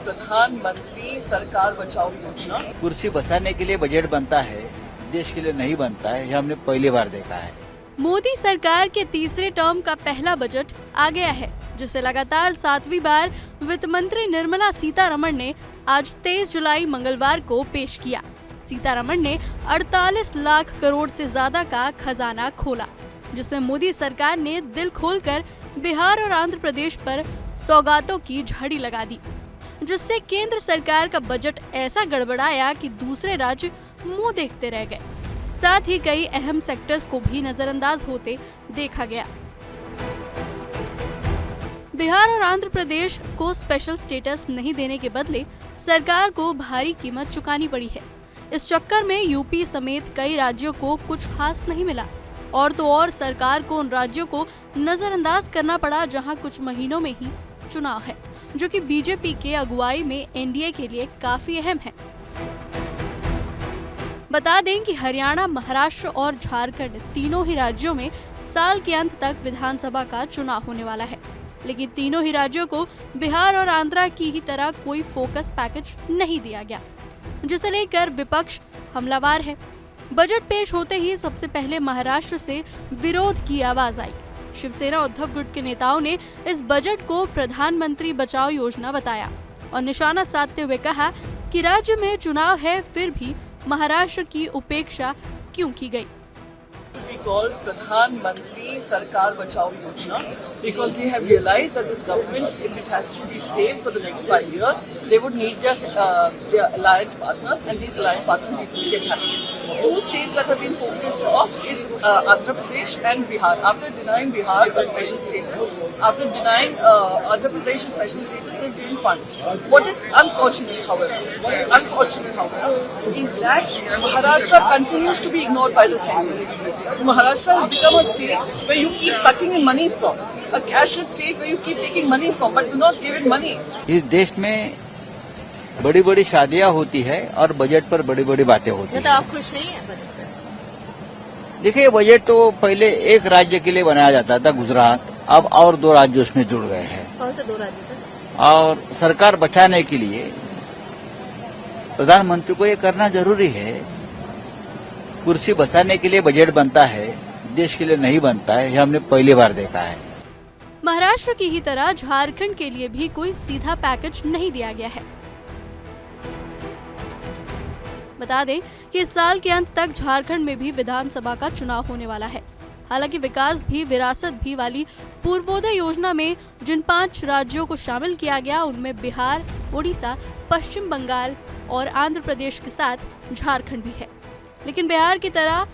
प्रधानमंत्री सरकार बचाओ योजना। कुर्सी बचाने के लिए बजट बनता है, देश के लिए नहीं बनता है, ये हमने पहली बार देखा है। मोदी सरकार के तीसरे टर्म का पहला बजट आ गया है, जिसे लगातार 7वीं बार वित्त मंत्री निर्मला सीतारमण ने आज 23 जुलाई मंगलवार को पेश किया। सीतारमण ने 48 लाख करोड़ से ज्यादा का खजाना खोला, जिसमें मोदी सरकार ने दिल खोलकर बिहार और आंध्र प्रदेश पर सौगातों की झड़ी लगा दी, जिससे केंद्र सरकार का बजट ऐसा गड़बड़ाया कि दूसरे राज्य मुंह देखते रह गए। साथ ही कई अहम सेक्टर्स को भी नजरअंदाज होते देखा गया। बिहार और आंध्र प्रदेश को स्पेशल स्टेटस नहीं देने के बदले सरकार को भारी कीमत चुकानी पड़ी है। इस चक्कर में यूपी समेत कई राज्यों को कुछ खास नहीं मिला, और तो और सरकार को उन राज्यों को नजरअंदाज करना पड़ा जहां कुछ महीनों में ही चुनाव है, जो कि बीजेपी के अगुवाई में एनडीए के लिए काफी अहम है। बता दें कि हरियाणा, महाराष्ट्र और झारखंड तीनों ही राज्यों में साल के अंत तक विधानसभा का चुनाव होने वाला है, लेकिन तीनों ही राज्यों को बिहार और आंध्र की ही तरह कोई फोकस पैकेज नहीं दिया गया, जिसे लेकर विपक्ष हमलावर है। बजट पेश होते ही सबसे पहले महाराष्ट्र से विरोध की आवाज आई। शिवसेना उद्धव गुट के नेताओं ने इस बजट को प्रधानमंत्री बचाओ योजना बताया और निशाना साधते हुए कहा कि राज्य में चुनाव है, फिर भी महाराष्ट्र की उपेक्षा क्यों की गई। We call प्रधानमंत्री सरकार बचाओ योजना because we have realized that this government, if it has to be saved for the next 5 years, they would need their alliance partners, and these alliance partners need to get happy. Two states that have been focused on is Andhra Pradesh and Bihar. After denying Bihar a special status, after denying Andhra Pradesh a special status, they've given funds. What is unfortunate, however, is that Maharashtra continues to be ignored by the center. Maharashtra has become a state where you keep sucking in money from, a cashless state where you keep taking money from, but do not give it money. इस देश में बड़ी बड़ी शादियां होती है और budget पर बड़ी बड़ी बातें होती है। तो आप खुश नहीं है बजट से? देखिए, बजट तो पहले एक राज्य के लिए बनाया जाता था, गुजरात, अब और 2 राज्य उसमें जुड़ गए हैं। कौन से 2 राज्य सर? और सरकार बचाने के लिए प्रधानमंत्री को ये करना जरूरी है। कुर्सी बचाने के लिए बजट बनता है, देश के लिए नहीं बनता है, ये हमने पहली बार देखा है। महाराष्ट्र की ही तरह झारखंड के लिए भी कोई सीधा पैकेज नहीं दिया गया है। बता दें कि इस साल के अंत तक झारखंड में भी विधानसभा का चुनाव होने वाला है। हालांकि विकास भी विरासत भी वाली पूर्वोदय योजना में जिन 5 राज्यों को शामिल किया गया, उनमें बिहार, उड़ीसा, पश्चिम बंगाल और आंध्र प्रदेश के साथ झारखंड भी है। लेकिन बिहार की तरह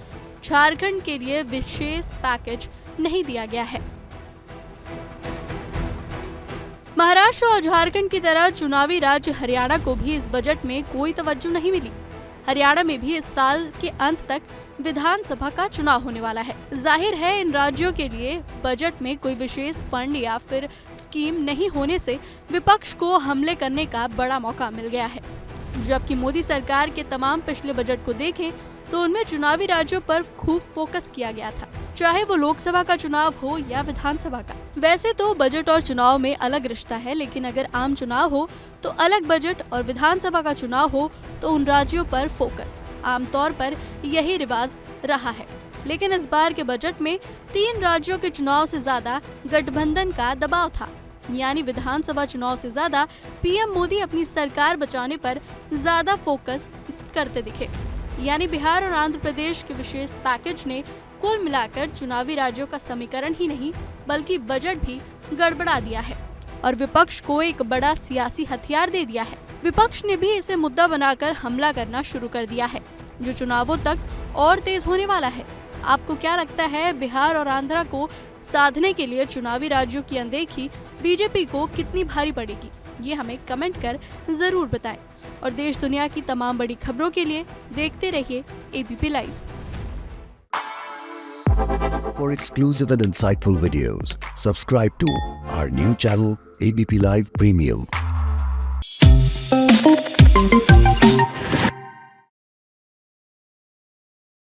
झारखंड के लिए विशेष पैकेज नहीं दिया गया है। महाराष्ट्र और झारखंड की तरह चुनावी राज्य हरियाणा को भी इस बजट में कोई तवज्जो नहीं मिली। हरियाणा में भी इस साल के अंत तक विधानसभा का चुनाव होने वाला है। जाहिर है, इन राज्यों के लिए बजट में कोई विशेष फंड या फिर स्कीम नहीं होने से विपक्ष को हमले करने का बड़ा मौका मिल गया है। जबकि मोदी सरकार के तमाम पिछले बजट को देखें तो उनमें चुनावी राज्यों पर खूब फोकस किया गया था, चाहे वो लोकसभा का चुनाव हो या विधानसभा का। वैसे तो बजट और चुनाव में अलग रिश्ता है, लेकिन अगर आम चुनाव हो तो अलग बजट और विधानसभा का चुनाव हो तो उन राज्यों पर फोकस। आमतौर पर यही रिवाज रहा है, लेकिन इस बार के बजट में 3 राज्यों के चुनाव से ज्यादा गठबंधन का दबाव था, यानी विधानसभा चुनाव से ज्यादा पीएम मोदी अपनी सरकार बचाने पर ज्यादा फोकस करते दिखे। यानी बिहार और आंध्र प्रदेश के विशेष पैकेज ने कुल मिलाकर चुनावी राज्यों का समीकरण ही नहीं बल्कि बजट भी गड़बड़ा दिया है और विपक्ष को एक बड़ा सियासी हथियार दे दिया है। विपक्ष ने भी इसे मुद्दा बनाकर हमला करना शुरू कर दिया है, जो चुनावों तक और तेज होने वाला है। आपको क्या लगता है, बिहार और आंध्र को साधने के लिए चुनावी राज्यों की अनदेखी बीजेपी को कितनी भारी पड़ेगी? ये हमें कमेंट कर जरूर बताएं और देश दुनिया की तमाम बड़ी खबरों के लिए देखते रहिए ABP live. For exclusive and insightful videos, subscribe to our new channel ABP Live Premium.